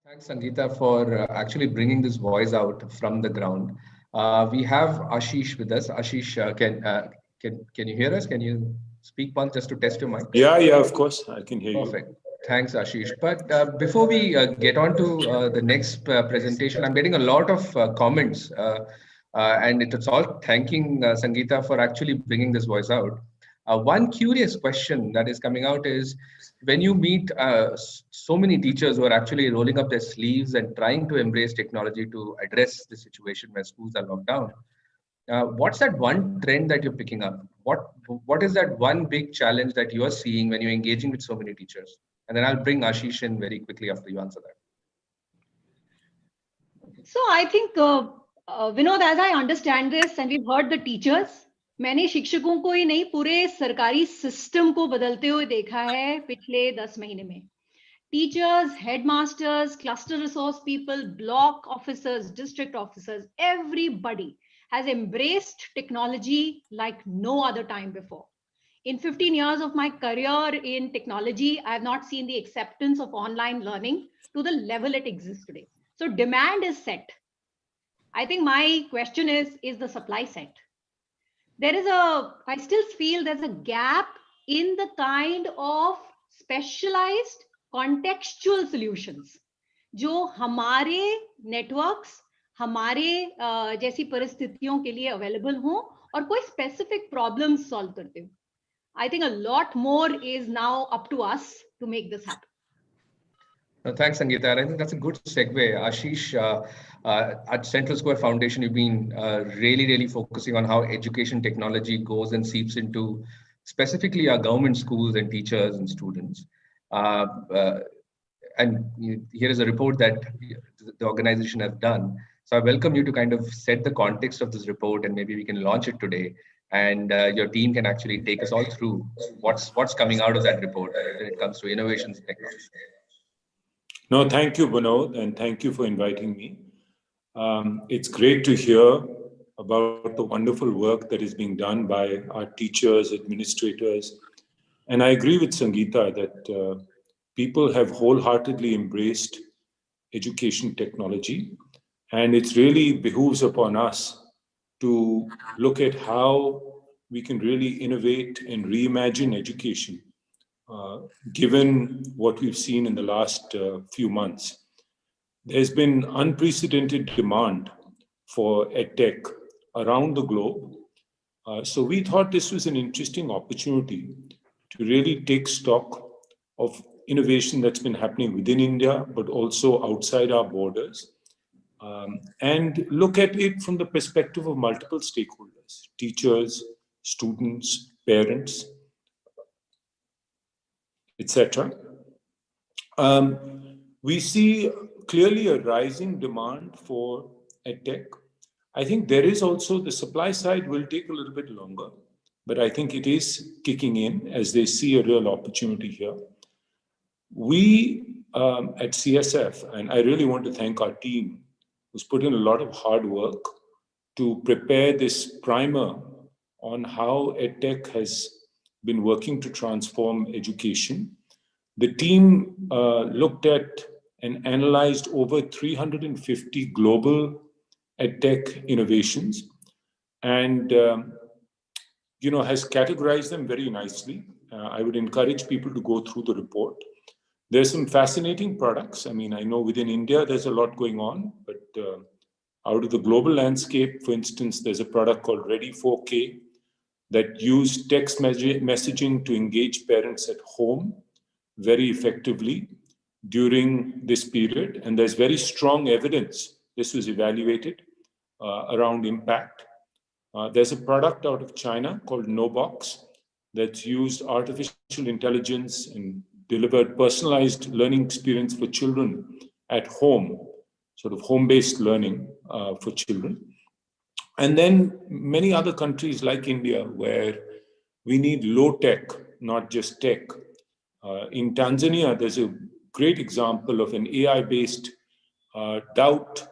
Thanks, Sangeeta, for actually bringing this voice out from the ground. We have Ashish with us. Ashish, can you hear us? Can you speak once just to test your mic? Yeah, of course, I can hear you. Perfect. Thanks, Ashish. But before we get on to the next presentation, I'm getting a lot of comments, and it's all thanking Sangeeta for actually bringing this voice out. One curious question that is coming out is when you meet so many teachers who are actually rolling up their sleeves and trying to embrace technology to address the situation where schools are locked down. What's that one trend that you're picking up? What is that one big challenge that you're seeing when you're engaging with so many teachers? And then I'll bring Ashish in very quickly after you answer that. So I think, Vinod, as I understand this, and we've heard the teachers, मैंने शिक्षकों को ही नहीं पूरे सरकारी system को बदलते हुए देखा है पिछले 10 महीने में. Teachers, headmasters, cluster resource people, block officers, district officers, everybody has embraced technology like no other time before. In 15 years of my career in technology, I have not seen the acceptance of online learning to the level it exists today. So demand is set. I think my question is the supply set? I still feel there's a gap in the kind of specialized contextual solutions जो हमारे networks, हमारे जैसी परिस्थितियों के लिए available हों और कोई specific problems solve करते हो. I think a lot more is now up to us to make this happen. Thanks, Sangeeta. I think that's a good segue. Ashish, at Central Square Foundation, you've been really focusing on how education technology goes and seeps into specifically our government schools and teachers and students. And here is a report that the organization has done. So I welcome you to kind of set the context of this report, and maybe we can launch it today. And your team can actually take us all through what's coming out of that report when it comes to innovations in technology. No, thank you, Vinod, and thank you for inviting me. It's great to hear about the wonderful work that is being done by our teachers, administrators. And I agree with Sangeeta that people have wholeheartedly embraced education technology. And it really behooves upon us to look at how we can really innovate and reimagine education, given what we've seen in the last few months. There's been unprecedented demand for EdTech around the globe. So we thought this was an interesting opportunity to really take stock of innovation that's been happening within India, but also outside our borders, and look at it from the perspective of multiple stakeholders: teachers, students, parents, etc. We see clearly a rising demand for EdTech. I think there is also the supply side will take a little bit longer, but I think it is kicking in as they see a real opportunity here. We at CSF, and I really want to thank our team who's put in a lot of hard work to prepare this primer on how EdTech has been working to transform education. The team looked at and analyzed over 350 global EdTech innovations and has categorized them very nicely. I would encourage people to go through the report. There's some fascinating products. I mean, I know within India there's a lot going on, but out of the global landscape, for instance, there's a product called Ready 4K that used text messaging to engage parents at home very effectively during this period. And there's very strong evidence this was evaluated around impact. There's a product out of China called NoBox that's used artificial intelligence and delivered personalized learning experience for children at home, sort of home-based learning for children. And then many other countries like India where we need low tech, not just tech. In Tanzania, there's a great example of an AI-based doubt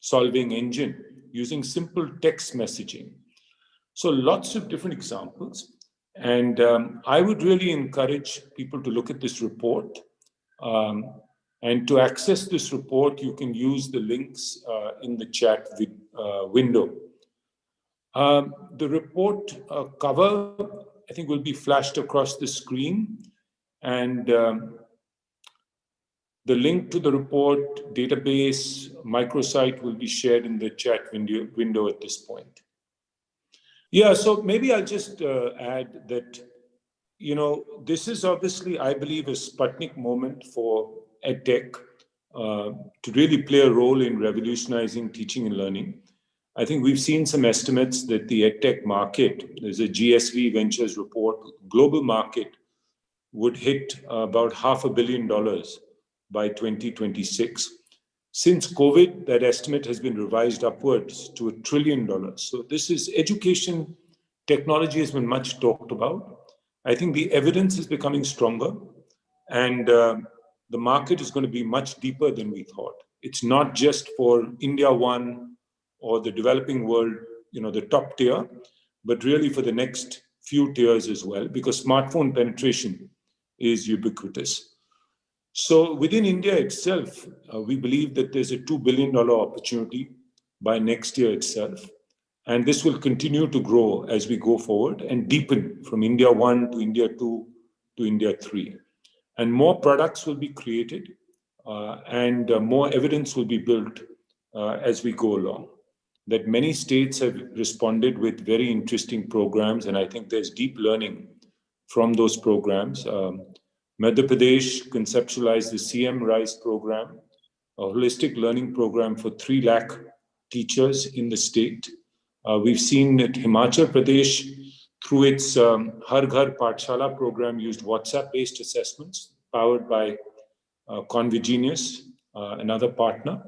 solving engine using simple text messaging. So lots of different examples. And I would really encourage people to look at this report. And to access this report, you can use the links in the chat window. The report cover, I think, will be flashed across the screen, and the link to the report, database, microsite will be shared in the chat window at this point. Yeah, so maybe I'll just add that, this is obviously, I believe, a Sputnik moment for EdTech to really play a role in revolutionizing teaching and learning. I think we've seen some estimates that the EdTech market, there's a GSV Ventures report, global market would hit about $500 million by 2026. Since COVID, that estimate has been revised upwards to $1 trillion. So this is education. Technology has been much talked about. I think the evidence is becoming stronger, and the market is going to be much deeper than we thought. It's not just for India 1 or the developing world, the top tier, but really for the next few tiers as well, because smartphone penetration is ubiquitous. So within India itself, we believe that there's a $2 billion opportunity by next year itself. And this will continue to grow as we go forward and deepen from India 1 to India 2 to India 3. And more products will be created and more evidence will be built as we go along. That many states have responded with very interesting programs, and I think there's deep learning from those programs. Madhya Pradesh conceptualized the CM RISE program, a holistic learning program for 3 lakh teachers in the state. We've seen that Himachal Pradesh, through its Har Ghar Pathshala program, used WhatsApp-based assessments powered by Convigenius, another partner.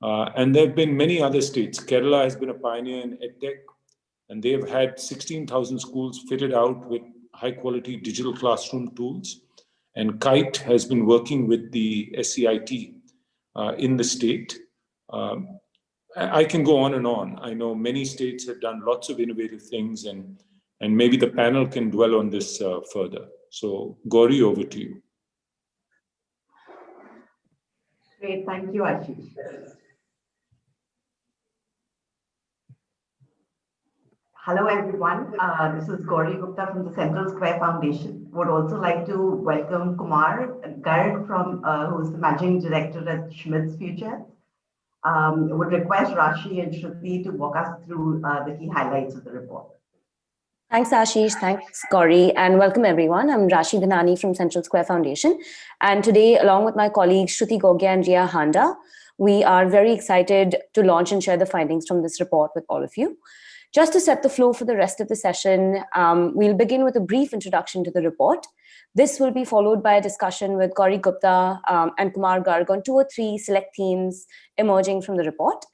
And there have been many other states. Kerala has been a pioneer in EdTech, and they've had 16,000 schools fitted out with high-quality digital classroom tools. And KITE has been working with the SCIT in the state. I can go on and on. I know many states have done lots of innovative things, and maybe the panel can dwell on this further. So, Gauri, over to you. Great, thank you, Ashish. Hello, everyone. This is Gauri Gupta from the Central Square Foundation. Would also like to welcome Kumar Garg, who's the Managing Director at Schmidt's Futures. Would request Rashi and Shruti to walk us through the key highlights of the report. Thanks, Ashish. Thanks, Gauri. And welcome, everyone. I'm Rashi Dhanani from Central Square Foundation. And today, along with my colleagues Shruti Gogia and Ria Handa, we are very excited to launch and share the findings from this report with all of you. Just to set the flow for the rest of the session, we'll begin with a brief introduction to the report. This will be followed by a discussion with Gauri Gupta and Kumar Garg on 2 or 3 select themes emerging from the report.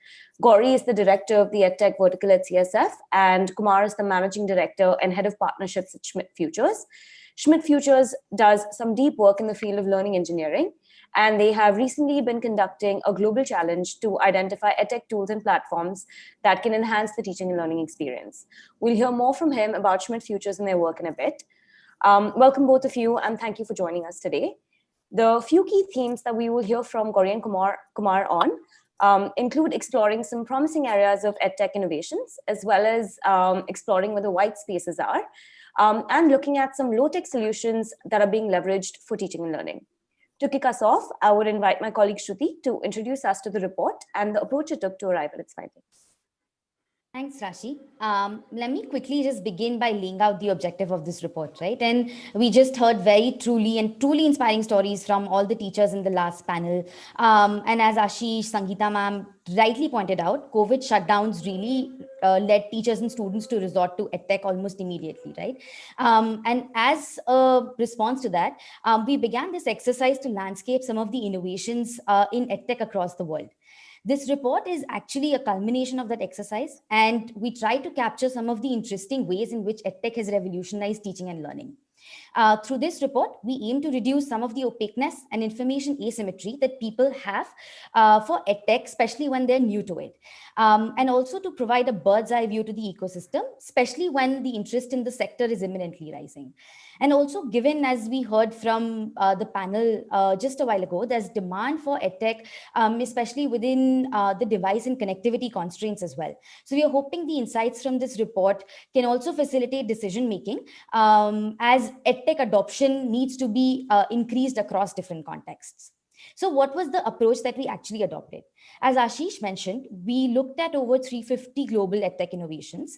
Gauri is the director of the EdTech vertical at CSF, and Kumar is the managing director and head of partnerships at Schmidt Futures. Schmidt Futures does some deep work in the field of learning engineering, and they have recently been conducting a global challenge to identify EdTech tools and platforms that can enhance the teaching and learning experience. We'll hear more from him about Schmidt Futures and their work in a bit. Welcome both of you, and thank you for joining us today. The few key themes that we will hear from Gauri and Kumar on include exploring some promising areas of EdTech innovations, as well as exploring where the white spaces are, and looking at some low-tech solutions that are being leveraged for teaching and learning. To kick us off, I would invite my colleague Shruti to introduce us to the report and the approach it took to arrive at its findings. Thanks, Rashi. Let me quickly just begin by laying out the objective of this report, right? And we just heard very truly inspiring stories from all the teachers in the last panel. And as Ashish, Sangeeta ma'am rightly pointed out, COVID shutdowns really led teachers and students to resort to EdTech almost immediately, right? And as a response to that, we began this exercise to landscape some of the innovations in EdTech across the world. This report is actually a culmination of that exercise, and we try to capture some of the interesting ways in which EdTech has revolutionized teaching and learning. Through this report, we aim to reduce some of the opaqueness and information asymmetry that people have for EdTech, especially when they're new to it. And also to provide a bird's eye view to the ecosystem, especially when the interest in the sector is imminently rising. And also, given, as we heard from the panel just a while ago, there's demand for EdTech, especially within the device and connectivity constraints as well. So we are hoping the insights from this report can also facilitate decision making, as EdTech adoption needs to be increased across different contexts. So what was the approach that we actually adopted? As Ashish mentioned, we looked at over 350 global EdTech innovations.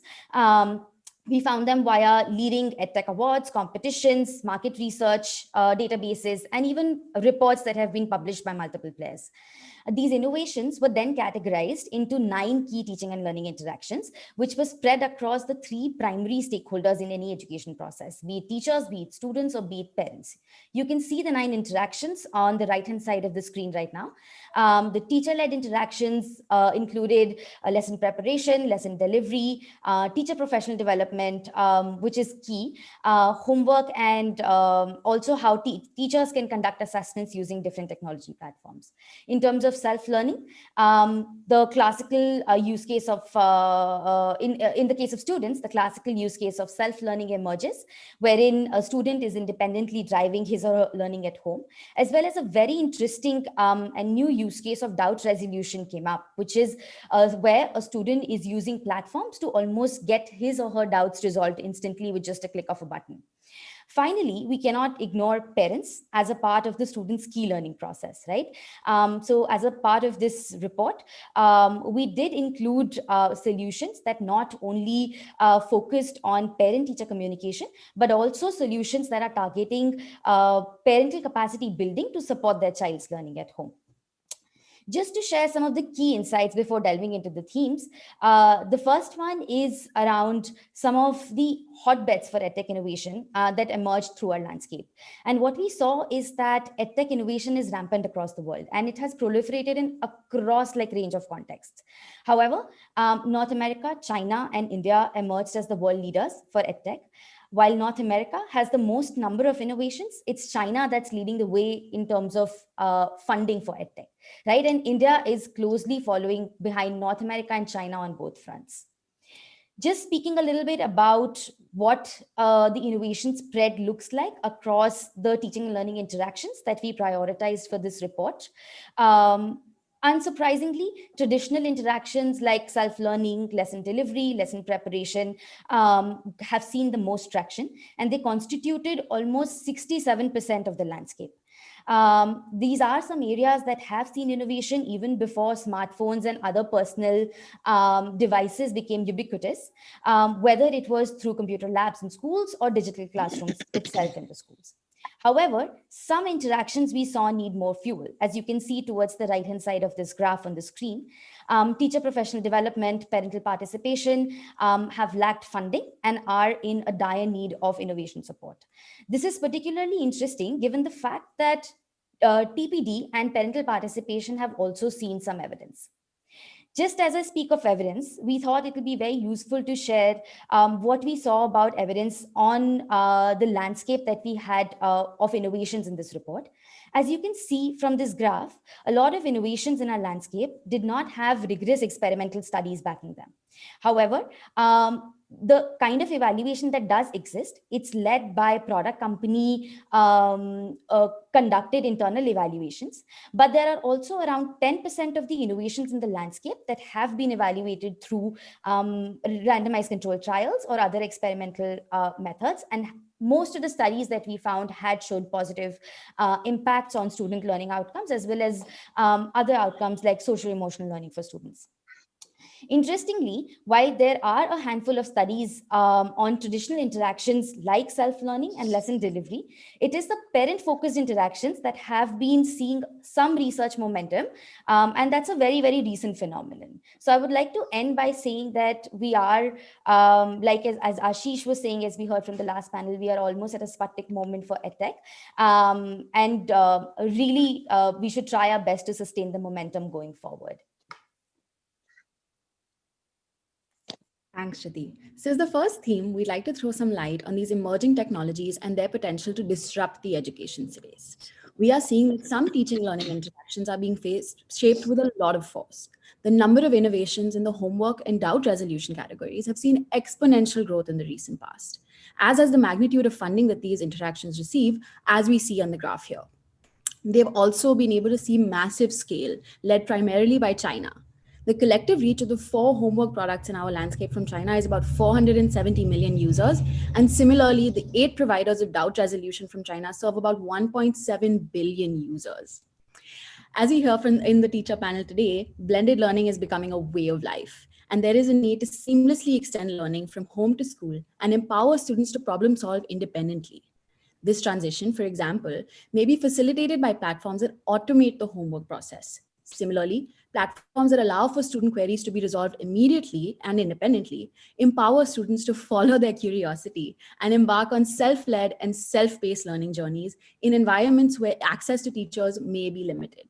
We found them via leading EdTech awards, competitions, market research, databases, and even reports that have been published by multiple players. These innovations were then categorized into 9 key teaching and learning interactions, which were spread across the 3 primary stakeholders in any education process, be it teachers, be it students, or be it parents. You can see the 9 interactions on the right-hand side of the screen right now. The teacher-led interactions included lesson preparation, lesson delivery, teacher professional development, which is key, homework, and also how teachers can conduct assessments using different technology platforms. In terms of self-learning, the classical use case of, in the case of students, the classical use case of self-learning emerges, wherein a student is independently driving his or her learning at home, as well as a very interesting and new use case of doubt resolution came up, which is where a student is using platforms to almost get his or her doubts resolved instantly with just a click of a button. Finally, we cannot ignore parents as a part of the student's key learning process, right? So as a part of this report, we did include solutions that not only focused on parent-teacher communication, but also solutions that are targeting parental capacity building to support their child's learning at home. Just to share some of the key insights before delving into the themes, the first one is around some of the hotbeds for EdTech innovation that emerged through our landscape. And what we saw is that EdTech innovation is rampant across the world, and it has proliferated in across range of contexts. However, North America, China, and India emerged as the world leaders for EdTech. While North America has the most number of innovations, it's China that's leading the way in terms of funding for EdTech, right? And India is closely following behind North America and China on both fronts. Just speaking a little bit about what the innovation spread looks like across the teaching and learning interactions that we prioritized for this report. Unsurprisingly, traditional interactions like self-learning, lesson delivery, lesson preparation have seen the most traction, and they constituted almost 67% of the landscape. These are some areas that have seen innovation even before smartphones and other personal devices became ubiquitous, whether it was through computer labs in schools or digital classrooms itself in the schools. However, some interactions we saw need more fuel. As you can see towards the right-hand side of this graph on the screen, teacher professional development, parental participation have lacked funding and are in a dire need of innovation support. This is particularly interesting given the fact that TPD and parental participation have also seen some evidence. Just as I speak of evidence, we thought it would be very useful to share what we saw about evidence on the landscape that we had of innovations in this report. As you can see from this graph, a lot of innovations in our landscape did not have rigorous experimental studies backing them. However, the kind of evaluation that does exist, it's led by product company conducted internal evaluations, but there are also around 10% of the innovations in the landscape that have been evaluated through randomized controlled trials or other experimental methods, and most of the studies that we found had showed positive impacts on student learning outcomes, as well as other outcomes like social emotional learning for students. Interestingly, while there are a handful of studies on traditional interactions like self-learning and lesson delivery, it is the parent-focused interactions that have been seeing some research momentum, and that's a very, very recent phenomenon. So I would like to end by saying that we are, as Ashish was saying, as we heard from the last panel, we are almost at a Sputnik moment for EdTech, and really we should try our best to sustain the momentum going forward. Thanks, Shruti. So as the first theme, we'd like to throw some light on these emerging technologies and their potential to disrupt the education space. we are seeing that some teaching learning interactions are being shaped with a lot of force. The number of innovations in the homework and doubt resolution categories have seen exponential growth in the recent past, as has the magnitude of funding that these interactions receive, as we see on the graph here. They've also been able to see massive scale, led primarily by China. The collective reach of the 4 homework products in our landscape from China is about 470 million users. And similarly, the 8 providers of doubt resolution from China serve about 1.7 billion users. As we hear from in the teacher panel today, blended learning is becoming a way of life. And there is a need to seamlessly extend learning from home to school and empower students to problem solve independently. This transition, for example, may be facilitated by platforms that automate the homework process. Similarly, platforms that allow for student queries to be resolved immediately and independently empower students to follow their curiosity and embark on self-led and self-paced learning journeys in environments where access to teachers may be limited.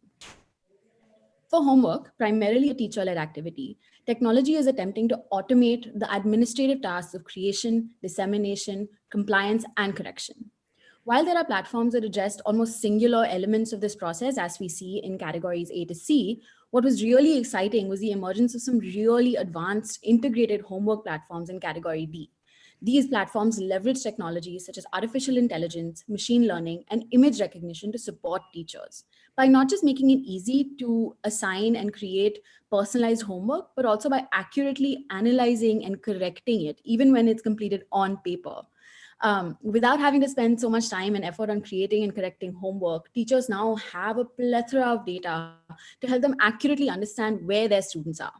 For homework, primarily a teacher-led activity, technology is attempting to automate the administrative tasks of creation, dissemination, compliance, and correction. While there are platforms that address almost singular elements of this process, as we see in categories A to C, what was really exciting was the emergence of some really advanced integrated homework platforms in category D. These platforms leverage technologies such as artificial intelligence, machine learning, and image recognition to support teachers by not just making it easy to assign and create personalized homework, but also by accurately analyzing and correcting it, even when it's completed on paper. Without having to spend so much time and effort on creating and correcting homework, teachers now have a plethora of data to help them accurately understand where their students are.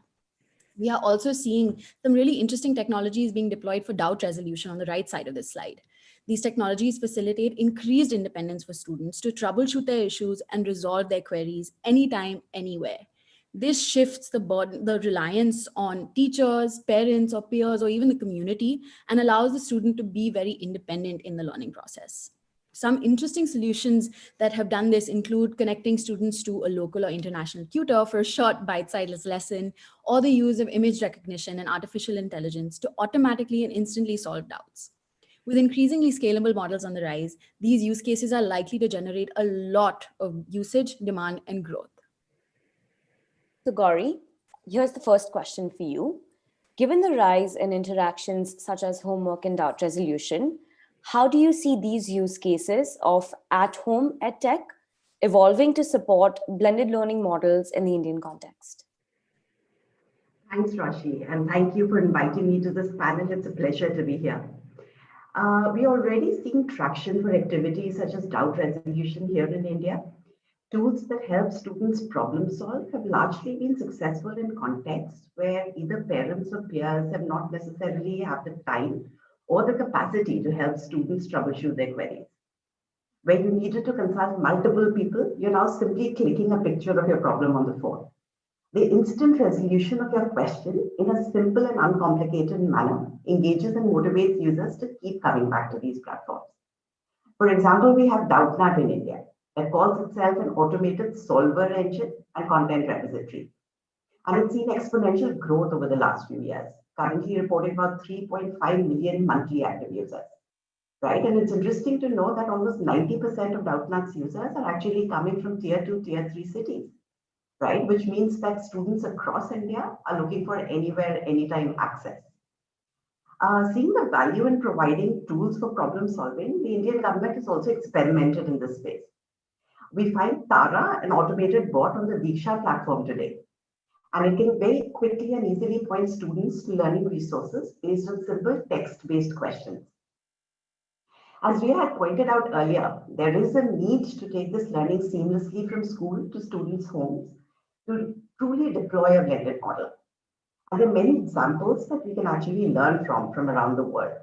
We are also seeing some really interesting technologies being deployed for doubt resolution on the right side of this slide. These technologies facilitate increased independence for students to troubleshoot their issues and resolve their queries anytime, anywhere. This shifts the reliance on teachers, parents, or peers, or even the community, and allows the student to be very independent in the learning process. Some interesting solutions that have done this include connecting students to a local or international tutor for a short bite-sized lesson, or the use of image recognition and artificial intelligence to automatically and instantly solve doubts. With increasingly scalable models on the rise, these use cases are likely to generate a lot of usage, demand, and growth. So Gauri, here's the first question for you. Given the rise in interactions such as homework and doubt resolution, how do you see these use cases of at-home EdTech evolving to support blended learning models in the Indian context? Thanks, Rashi, and thank you for inviting me to this panel. It's a pleasure to be here. We're already seeing traction for activities such as doubt resolution here in India. Tools that help students problem solve have largely been successful in contexts where either parents or peers have not necessarily had the time or the capacity to help students troubleshoot their queries. Where you needed to consult multiple people, you're now simply clicking a picture of your problem on the phone. The instant resolution of your question in a simple and uncomplicated manner engages and motivates users to keep coming back to these platforms. For example, we have DoubtNut in India that calls itself an automated solver engine and content repository. And it's seen exponential growth over the last few years, currently reporting about 3.5 million monthly active users. Right? And it's interesting to know that almost 90% of DoubtNut's users are actually coming from tier 2, tier 3 cities, right? Which means that students across India are looking for anywhere, anytime access. Seeing the value in providing tools for problem solving, the Indian government has also experimented in this space. We find Tara, an automated bot on the Diksha platform today, and it can very quickly and easily point students to learning resources based on simple text-based questions. As Ria had pointed out earlier, there is a need to take this learning seamlessly from school to students' homes to truly deploy a blended model. And there are many examples that we can actually learn from around the world.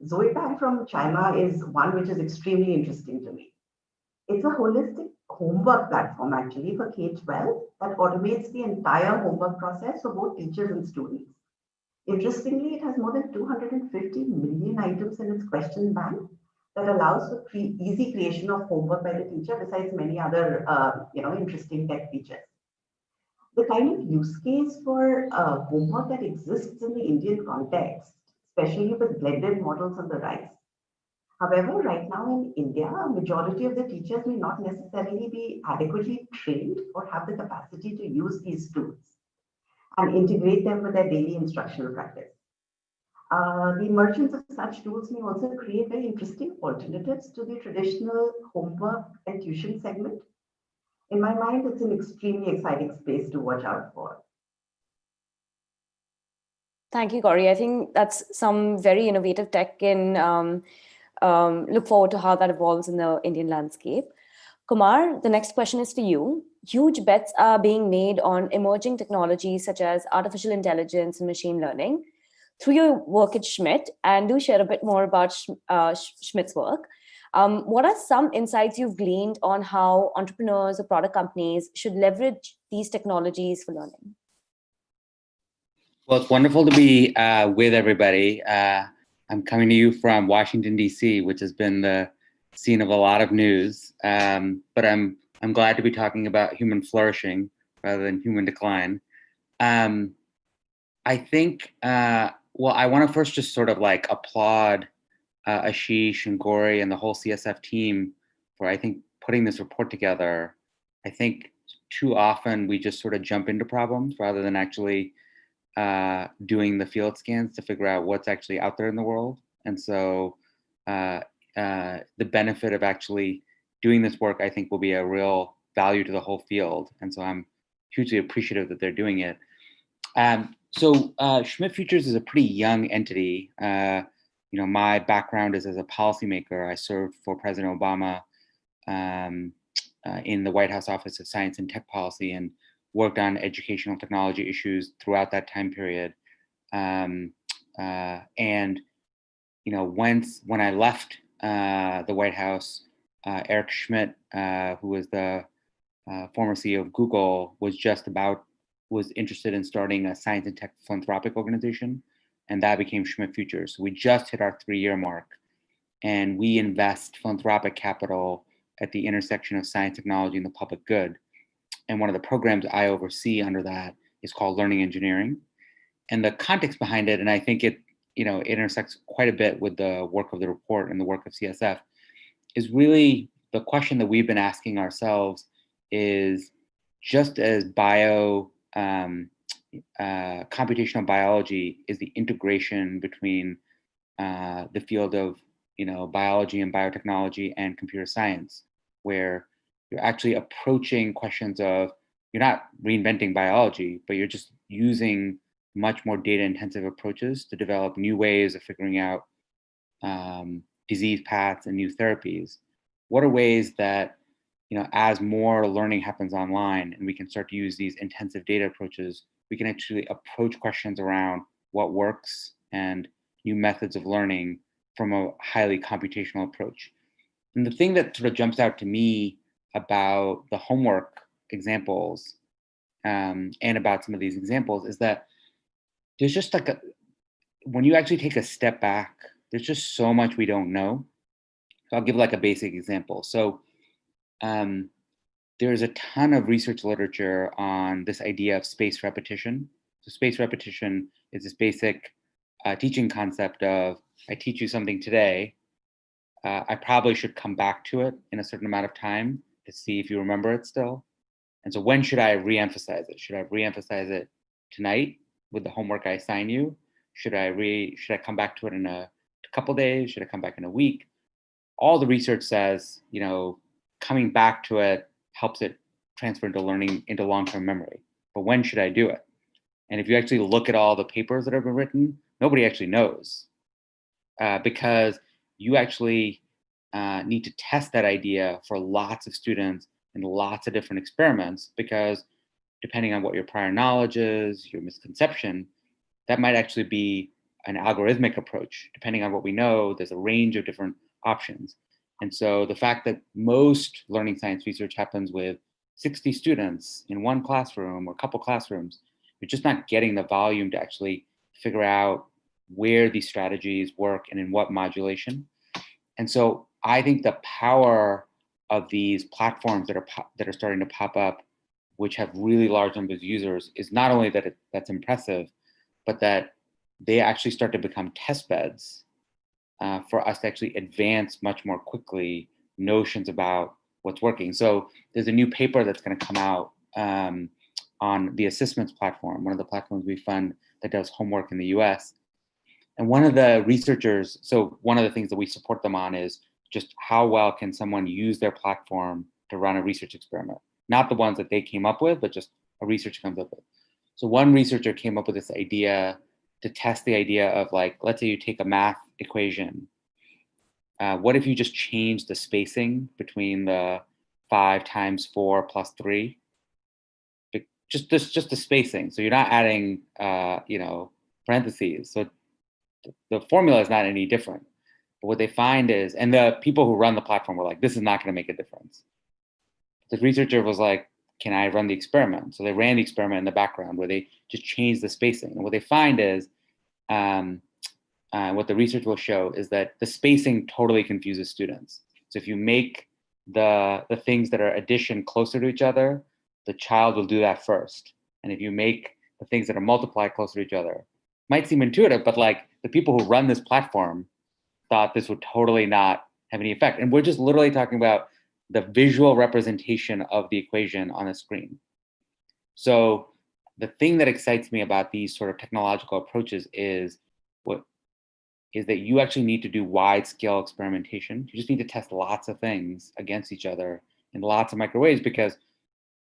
Zoepad from China is one which is extremely interesting to me. It's a holistic homework platform actually for K-12 that automates the entire homework process for both teachers and students. Interestingly, it has more than 250 million items in its question bank that allows for easy creation of homework by the teacher besides many other interesting tech features. The kind of use case for homework that exists in the Indian context, especially with blended models on the rise, However, right now in India, a majority of the teachers may not necessarily be adequately trained or have the capacity to use these tools and integrate them with their daily instructional practice. The emergence of such tools may also create very interesting alternatives to the traditional homework and tuition segment. In my mind, it's an extremely exciting space to watch out for. Thank you, Gauri. I think that's some very innovative tech, and look forward to how that evolves in the Indian landscape. Kumar, the next question is for you. Huge bets are being made on emerging technologies such as artificial intelligence and machine learning. Through your work at Schmidt, and do share a bit more about Schmidt's work, what are some insights you've gleaned on how entrepreneurs or product companies should leverage these technologies for learning? Well, it's wonderful to be with everybody. I'm coming to you from Washington, D.C., which has been the scene of a lot of news. But I'm glad to be talking about human flourishing rather than human decline. I think, well, I want to first just sort of like applaud Ashish and Gauri and the whole CSF team for, I think, putting this report together. I think too often we just sort of jump into problems rather than actually doing the field scans to figure out what's actually out there in the world. And so the benefit of actually doing this work, I think, will be a real value to the whole field. And so I'm hugely appreciative that they're doing it. So Schmidt Futures is a pretty young entity. You know, my background is as a policymaker. I served for President Obama in the White House Office of Science and Tech Policy and worked on educational technology issues throughout that time period. And, you know, when I left the White House, Eric Schmidt, who was the former CEO of Google, was interested in starting a science and tech philanthropic organization, and that became Schmidt Futures. So we just hit our 3-year mark, and we invest philanthropic capital at the intersection of science, technology, and the public good. And one of the programs I oversee under that is called Learning Engineering. And the context behind it, and I think it, you know, intersects quite a bit with the work of the report and the work of CSF, is really the question that we've been asking ourselves is, just as computational biology is the integration between the field of, you know, biology and biotechnology and computer science, where you're actually approaching questions of, you're not reinventing biology, but you're just using much more data intensive approaches to develop new ways of figuring out disease paths and new therapies. What are ways that, you know, as more learning happens online and we can start to use these intensive data approaches, we can actually approach questions around what works and new methods of learning from a highly computational approach. And the thing that sort of jumps out to me about the homework examples and about some of these examples is that there's just like when you actually take a step back, there's just so much we don't know. So I'll give like a basic example. So there's a ton of research literature on this idea of spaced repetition. So spaced repetition is this basic teaching concept of, I teach you something today, I probably should come back to it in a certain amount of time to see if you remember it still. And so when should I re-emphasize it? Should I re-emphasize it tonight with the homework I assign you? Should I come back to it in a couple days? Should I come back in a week? All the research says, you know, coming back to it helps it transfer into learning, into long-term memory. But when should I do it? And if you actually look at all the papers that have been written, nobody actually knows because you actually need to test that idea for lots of students in lots of different experiments, because depending on what your prior knowledge is, your misconception, that might actually be an algorithmic approach. Depending on what we know, there's a range of different options. And so the fact that most learning science research happens with 60 students in one classroom or a couple classrooms, you're just not getting the volume to actually figure out where these strategies work and in what modulation. And so I think the power of these platforms that are starting to pop up, which have really large numbers of users, is not only that that's impressive, but that they actually start to become test beds for us to actually advance much more quickly notions about what's working. So there's a new paper that's going to come out on the assessments platform, one of the platforms we fund that does homework in the US. And one of the researchers, so one of the things that we support them on is just how well can someone use their platform to run a research experiment? Not the ones that they came up with, but just a researcher comes up with. So one researcher came up with this idea to test the idea of, like, let's say you take a math equation. What if you just change the spacing between the 5 times 4 plus 3? Just the spacing. So you're not adding, parentheses. So the formula is not any different. But what they find is, and the people who run the platform were like, this is not going to make a difference. The researcher was like, can I run the experiment? So they ran the experiment in the background where they just changed the spacing. And what they find is, what the research will show is that the spacing totally confuses students. So if you make the things that are addition closer to each other, the child will do that first. And if you make the things that are multiplied closer to each other, might seem intuitive, but like the people who run this platform thought this would totally not have any effect. And we're just literally talking about the visual representation of the equation on a screen. So the thing that excites me about these sort of technological approaches is that you actually need to do wide scale experimentation. You just need to test lots of things against each other in lots of microwaves, because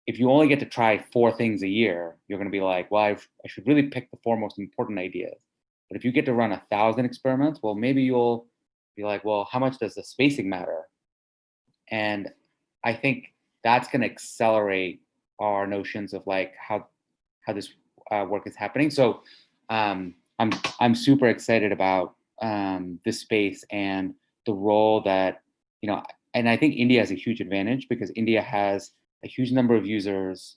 if you only get to try 4 things a year, you're going to be like, well, I should really pick the 4 most important ideas. But if you get to run 1,000 experiments, well, maybe you'll be like, well, how much does the spacing matter? And I think that's going to accelerate our notions of like how this work is happening. So I'm super excited about this space and the role that, and I think India has a huge advantage because India has a huge number of users,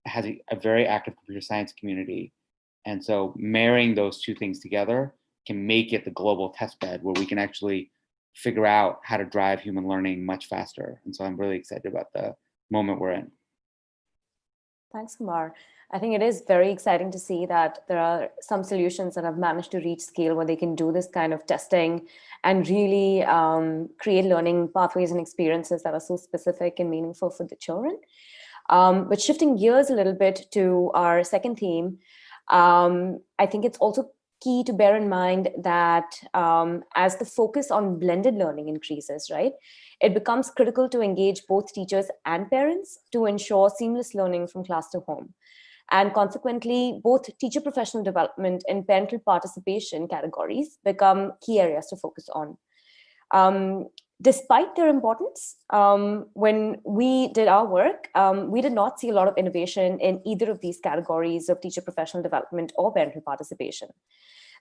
has a very active computer science community. And so marrying those 2 things together can make it the global test bed where we can actually figure out how to drive human learning much faster. And so I'm really excited about the moment we're in. Thanks, Kumar. I think it is very exciting to see that there are some solutions that have managed to reach scale where they can do this kind of testing and really create learning pathways and experiences that are so specific and meaningful for the children. But shifting gears a little bit to our second theme, I think it's also key to bear in mind that as the focus on blended learning increases, right, it becomes critical to engage both teachers and parents to ensure seamless learning from class to home. And consequently, both teacher professional development and parental participation categories become key areas to focus on. Despite their importance, when we did our work, we did not see a lot of innovation in either of these categories of teacher professional development or parental participation.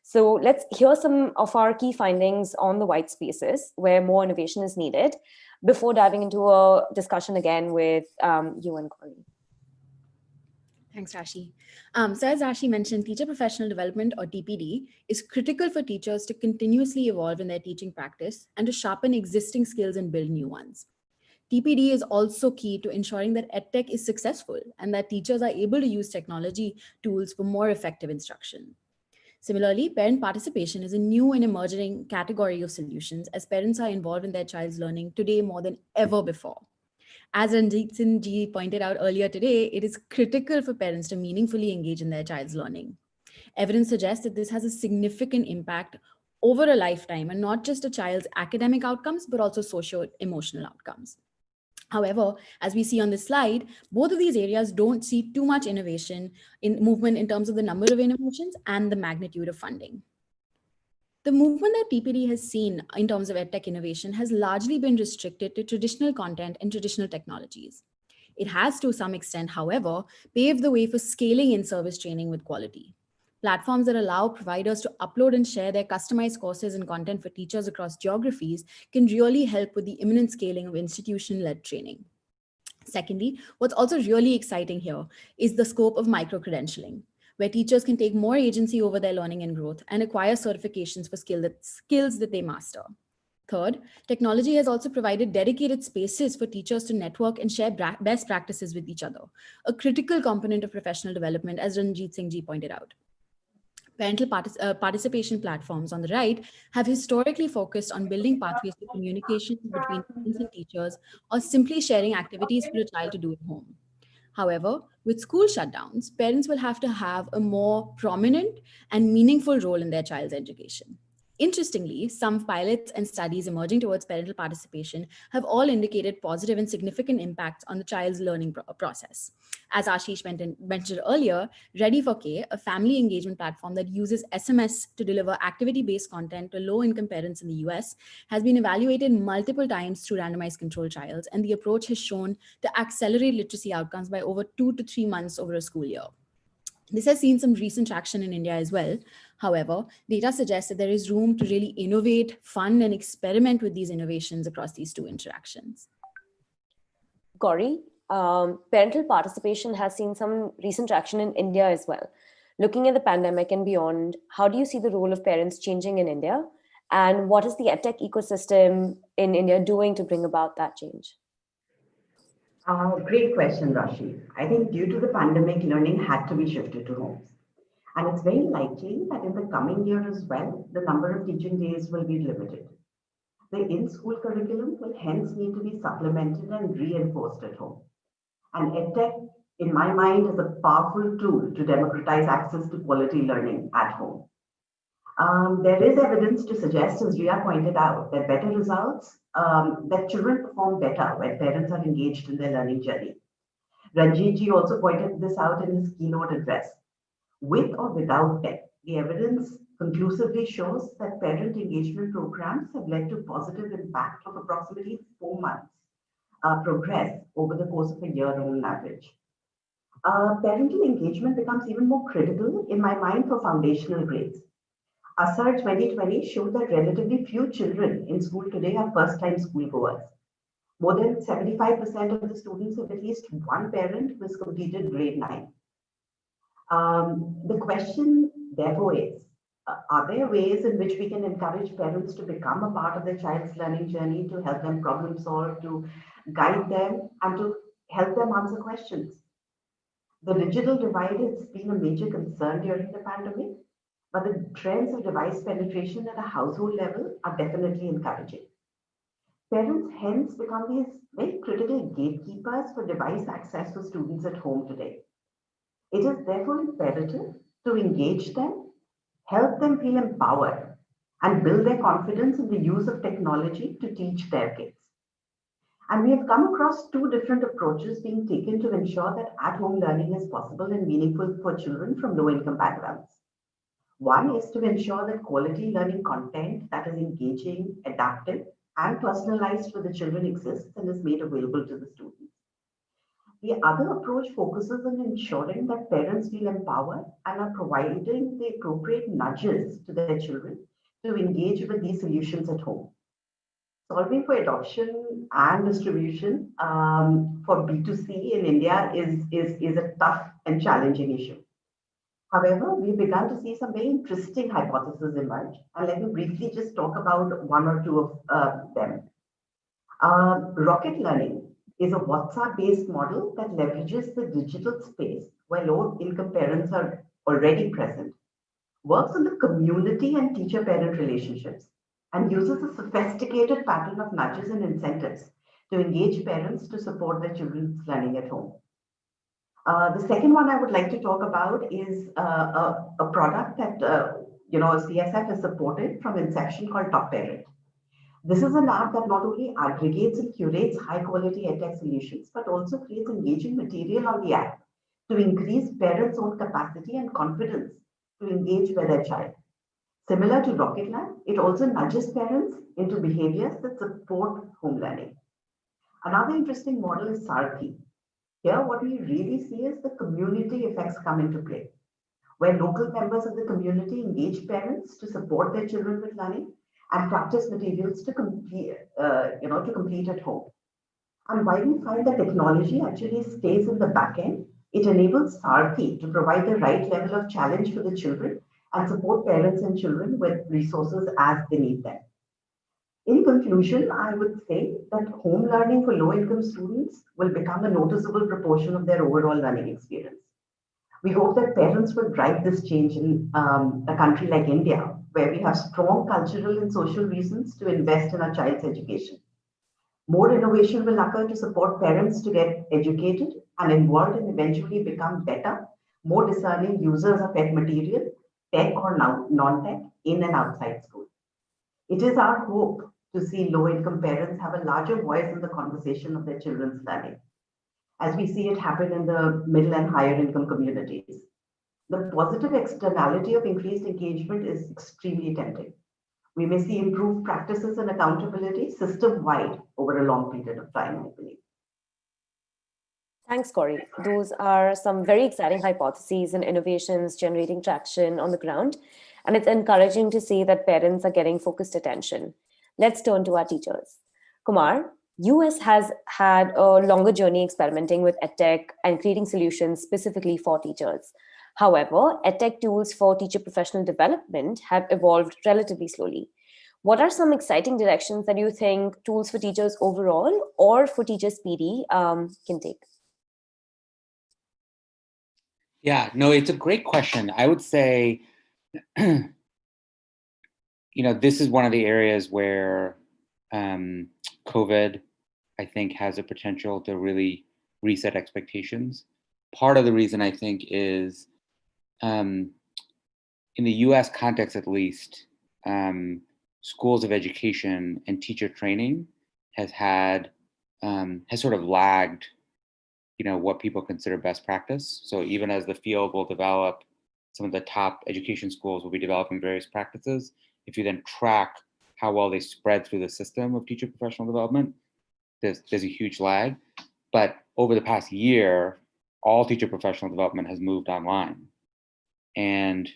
So let's hear some of our key findings on the white spaces where more innovation is needed before diving into a discussion again with you and Corey. Thanks, Rashi. So as Rashi mentioned, teacher professional development, or TPD, is critical for teachers to continuously evolve in their teaching practice and to sharpen existing skills and build new ones. TPD is also key to ensuring that EdTech is successful and that teachers are able to use technology tools for more effective instruction. Similarly, parent participation is a new and emerging category of solutions as parents are involved in their child's learning today more than ever before. As Ranjit Singh ji pointed out earlier today, it is critical for parents to meaningfully engage in their child's learning. Evidence suggests that this has a significant impact over a lifetime, and not just a child's academic outcomes, but also socio-emotional outcomes. However, as we see on this slide, both of these areas don't see too much innovation in movement in terms of the number of innovations and the magnitude of funding. The movement that TPD has seen in terms of EdTech innovation has largely been restricted to traditional content and traditional technologies. It has, to some extent, however, paved the way for scaling in-service training with quality. Platforms that allow providers to upload and share their customized courses and content for teachers across geographies can really help with the imminent scaling of institution-led training. Secondly, what's also really exciting here is the scope of micro-credentialing, where teachers can take more agency over their learning and growth and acquire certifications for skills that they master. Third, technology has also provided dedicated spaces for teachers to network and share best practices with each other, a critical component of professional development, as Ranjit Singh ji pointed out. participation platforms on the right have historically focused on building pathways to communication between parents and teachers, or simply sharing activities for a child to do at home. However, with school shutdowns, parents will have to have a more prominent and meaningful role in their child's education. Interestingly, some pilots and studies emerging towards parental participation have all indicated positive and significant impacts on the child's learning process. As Ashish mentioned earlier, Ready for K, a family engagement platform that uses SMS to deliver activity-based content to low-income parents in the US, has been evaluated multiple times through randomized control trials, and the approach has shown to accelerate literacy outcomes by over 2 to 3 months over a school year. This has seen some recent traction in India as well. However, data suggests that there is room to really innovate, fund, and experiment with these innovations across these two interactions. Gauri, parental participation has seen some recent traction in India as well. Looking at the pandemic and beyond, how do you see the role of parents changing in India? And what is the EdTech ecosystem in India doing to bring about that change? Great question, Rashi. I think due to the pandemic, learning had to be shifted to homes. And it's very likely that in the coming year as well, the number of teaching days will be limited. The in-school curriculum will hence need to be supplemented and reinforced at home. And EdTech, in my mind, is a powerful tool to democratize access to quality learning at home. There is evidence to suggest, as Ria pointed out, that better results, that children perform better when parents are engaged in their learning journey. Ranjitji also pointed this out in his keynote address. With or without tech, the evidence conclusively shows that parent engagement programs have led to positive impact of approximately 4 months progress over the course of a year on an average. Parental engagement becomes even more critical in my mind for foundational grades. ASAR 2020 showed that relatively few children in school today are first-time schoolgoers. More than 75% of the students have at least one parent who has completed grade 9. The question, therefore, is, are there ways in which we can encourage parents to become a part of their child's learning journey, to help them problem solve, to guide them, and to help them answer questions? The digital divide has been a major concern during the pandemic, but the trends of device penetration at a household level are definitely encouraging. Parents hence become these very critical gatekeepers for device access for students at home today. It is therefore imperative to engage them, help them feel empowered, and build their confidence in the use of technology to teach their kids. And we have come across 2 different approaches being taken to ensure that at-home learning is possible and meaningful for children from low-income backgrounds. One is to ensure that quality learning content that is engaging, adaptive, and personalized for the children exists and is made available to the students. The other approach focuses on ensuring that parents feel empowered and are providing the appropriate nudges to their children to engage with these solutions at home. Solving for adoption and distribution for B2C in India is a tough and challenging issue. However, we've begun to see some very interesting hypotheses emerge, and let me briefly just talk about 1 or 2 of them. Rocket Learning is a WhatsApp-based model that leverages the digital space where low-income parents are already present, works on the community and teacher-parent relationships, and uses a sophisticated pattern of nudges and incentives to engage parents to support their children's learning at home. The second one I would like to talk about is a product that CSF has supported from inception called Top Parent. This is an app that not only aggregates and curates high-quality EdTech solutions, but also creates engaging material on the app to increase parents' own capacity and confidence to engage with their child. Similar to Rocket Lab, it also nudges parents into behaviors that support home learning. Another interesting model is Sarthi. Here, what we really see is the community effects come into play, where local members of the community engage parents to support their children with learning and practice materials to complete at home. And while we find that technology actually stays in the back end, it enables Sarthi to provide the right level of challenge for the children and support parents and children with resources as they need them. In conclusion, I would say that home learning for low-income students will become a noticeable proportion of their overall learning experience. We hope that parents will drive this change in a country like India, where we have strong cultural and social reasons to invest in our child's education. More innovation will occur to support parents to get educated and involved and eventually become better, more discerning users of ed material, tech or non-tech, in and outside school. It is our hope to see low-income parents have a larger voice in the conversation of their children's learning, as we see it happen in the middle and higher income communities. The positive externality of increased engagement is extremely tempting. We may see improved practices and accountability system-wide over a long period of time, I believe. Thanks, Corey. Those are some very exciting hypotheses and innovations generating traction on the ground. And it's encouraging to see that parents are getting focused attention. Let's turn to our teachers. Kumar, US has had a longer journey experimenting with EdTech and creating solutions specifically for teachers. However, EdTech tools for teacher professional development have evolved relatively slowly. What are some exciting directions that you think tools for teachers overall or for teachers PD can take? Yeah, no, it's a great question. I would say, this is one of the areas where COVID, I think, has a potential to really reset expectations. Part of the reason I think is, in the US context at least, schools of education and teacher training has sort of lagged what people consider best practice. So even as the field will develop, some of the top education schools will be developing various practices. If you then track how well they spread through the system of teacher professional development, there's a huge lag. But over the past year, all teacher professional development has moved online. And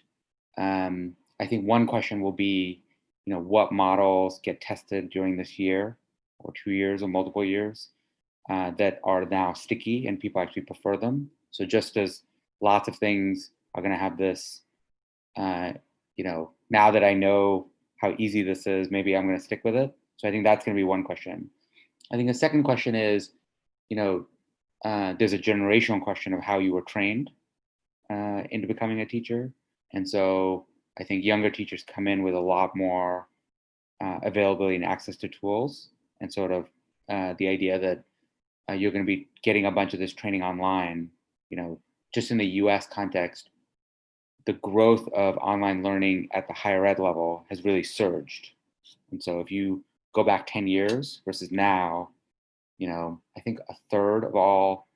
I think one question will be, what models get tested during this year or 2 years or multiple years that are now sticky and people actually prefer them. So just as lots of things are going to have this, now that I know how easy this is, maybe I'm going to stick with it. So I think that's going to be one question. I think the second question is, there's a generational question of how you were trained into becoming a teacher. And so I think younger teachers come in with a lot more availability and access to tools, and sort of the idea that you're going to be getting a bunch of this training online. Just in the US context, the growth of online learning at the higher ed level has really surged. And so if you go back 10 years versus now, I think a third of all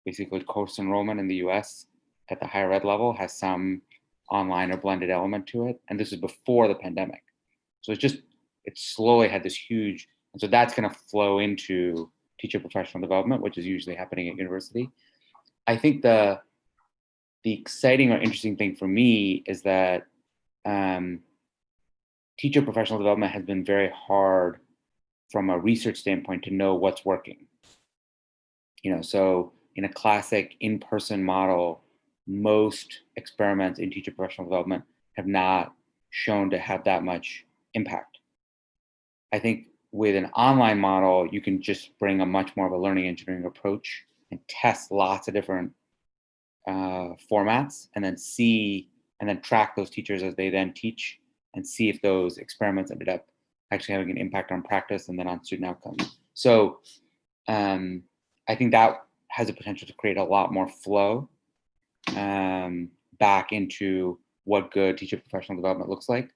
basically course enrollment in the US at the higher ed level has some online or blended element to it. And this is before the pandemic. So it slowly had this huge, and so that's going to flow into teacher professional development, which is usually happening at university. I think the exciting or interesting thing for me is that teacher professional development has been very hard from a research standpoint to know what's working. So in a classic in-person model, most experiments in teacher professional development have not shown to have that much impact. I think with an online model, you can just bring a much more of a learning engineering approach and test lots of different formats, and then track those teachers as they then teach and see if those experiments ended up actually having an impact on practice and then on student outcomes. So I think that has a potential to create a lot more flow back into what good teacher professional development looks like.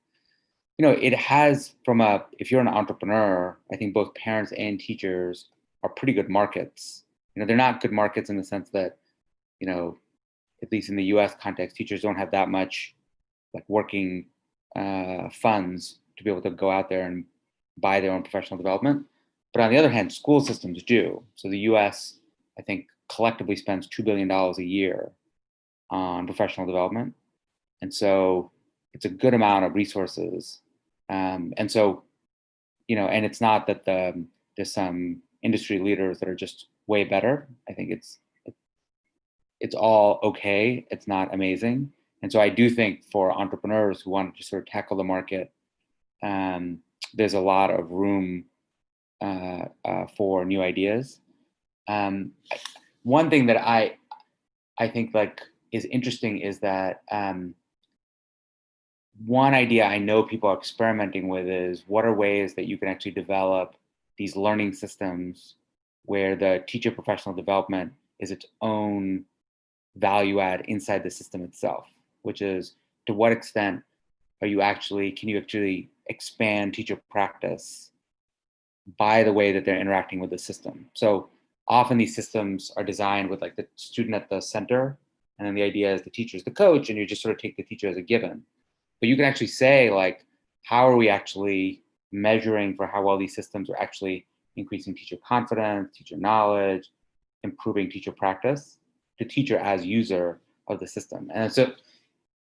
It has, if you're an entrepreneur, I think both parents and teachers are pretty good markets. They're not good markets in the sense that, at least in the US context, teachers don't have that much working funds to be able to go out there and buy their own professional development. But on the other hand, school systems do. So the US, I think, collectively spends $2 billion a year on professional development. And so it's a good amount of resources. And so, and it's not that there's some industry leaders that are just way better. I think it's all okay. It's not amazing. And so I do think for entrepreneurs who want to sort of tackle the market, there's a lot of room for new ideas. One thing that I think is interesting is that one idea I know people are experimenting with is what are ways that you can actually develop these learning systems where the teacher professional development is its own value add inside the system itself, which is to what extent can you actually expand teacher practice by the way that they're interacting with the system. So often these systems are designed with like the student at the center, and then the idea is the teacher is the coach, and you just sort of take the teacher as a given. But you can actually say, like, how are we actually measuring for how well these systems are actually increasing teacher confidence, teacher knowledge, improving teacher practice, the teacher as user of the system. And so,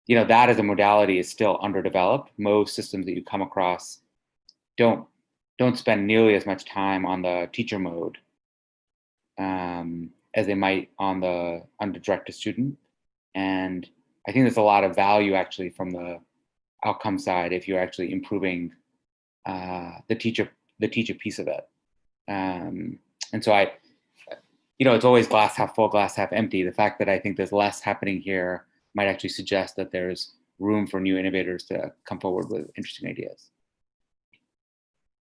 you know, that as a modality is still underdeveloped. Most systems that you come across don't spend nearly as much time on the teacher mode as they might on the direct to student. And I think there's a lot of value actually from the outcome side if you're actually improving the teacher piece of it. And so it's always glass half full, glass half empty. The fact that I think there's less happening here might actually suggest that there's room for new innovators to come forward with interesting ideas.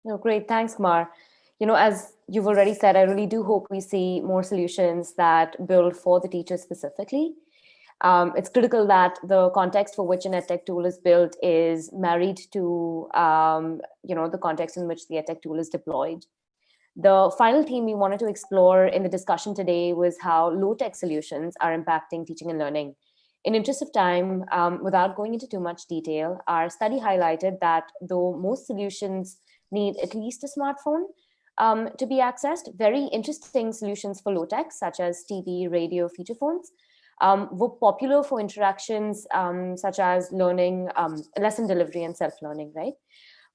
No, great. Thanks, Kumar. You know, as you've already said, I really do hope we see more solutions that build for the teacher specifically. It's critical that the context for which an EdTech tool is built is married to, the context in which the EdTech tool is deployed. The final theme we wanted to explore in the discussion today was how low-tech solutions are impacting teaching and learning. In interest of time, without going into too much detail, our study highlighted that though most solutions need at least a smartphone to be accessed, very interesting solutions for low-tech, such as TV, radio, feature phones, were popular for interactions such as learning, lesson delivery, and self-learning, right?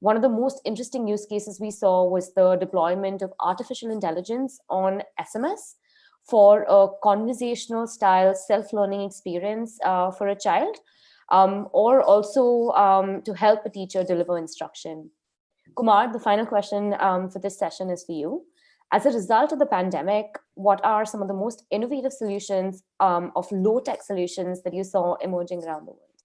One of the most interesting use cases we saw was the deployment of artificial intelligence on SMS for a conversational style self-learning experience for a child, or also to help a teacher deliver instruction. Kumar, the final question for this session is for you. As a result of the pandemic, what are some of the most innovative solutions of low-tech solutions that you saw emerging around the world?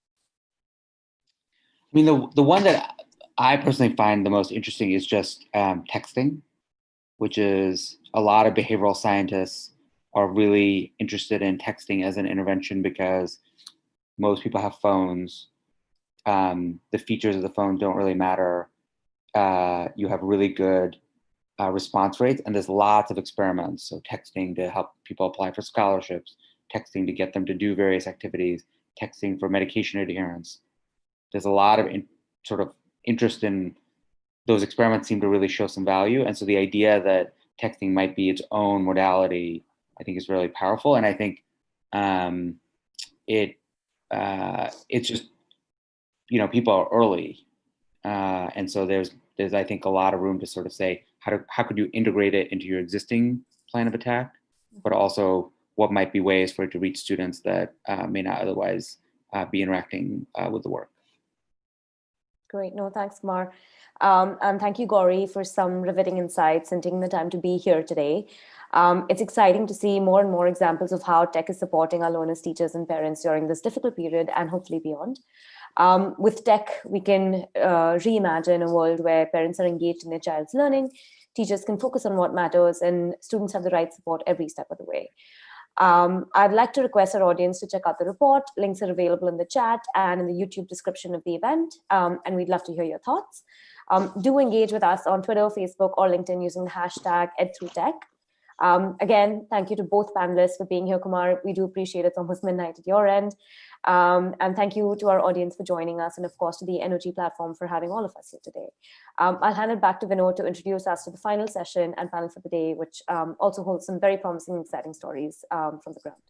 I mean, the one that I personally find the most interesting is just texting, which is a lot of behavioral scientists are really interested in texting as an intervention because most people have phones. The features of the phone don't really matter. You have really good response rates, and there's lots of experiments. So texting to help people apply for scholarships, texting to get them to do various activities, texting for medication adherence. There's a lot of sort of interest in those experiments seem to really show some value. And so the idea that texting might be its own modality, I think is really powerful. And I think it's just, people are early. And so there's I think a lot of room to sort of say, how could you integrate it into your existing plan of attack, but also what might be ways for it to reach students that may not otherwise be interacting with the work. Great. No, thanks, Kumar. And thank you, Gauri, for some riveting insights and taking the time to be here today. It's exciting to see more and more examples of how tech is supporting our learners, teachers, and parents during this difficult period and hopefully beyond. With tech, we can reimagine a world where parents are engaged in their child's learning, teachers can focus on what matters, and students have the right support every step of the way. I'd like to request our audience to check out the report. Links are available in the chat and in the YouTube description of the event, and we'd love to hear your thoughts. Do engage with us on Twitter, Facebook, or LinkedIn using the hashtag #EdThroughTech. Again, thank you to both panelists for being here, Kumar. We do appreciate it. It's almost midnight at your end. And thank you to our audience for joining us, and of course to the Energy platform for having all of us here today. I'll hand it back to Vinod to introduce us to the final session and panel for the day, which also holds some very promising, exciting stories from the ground.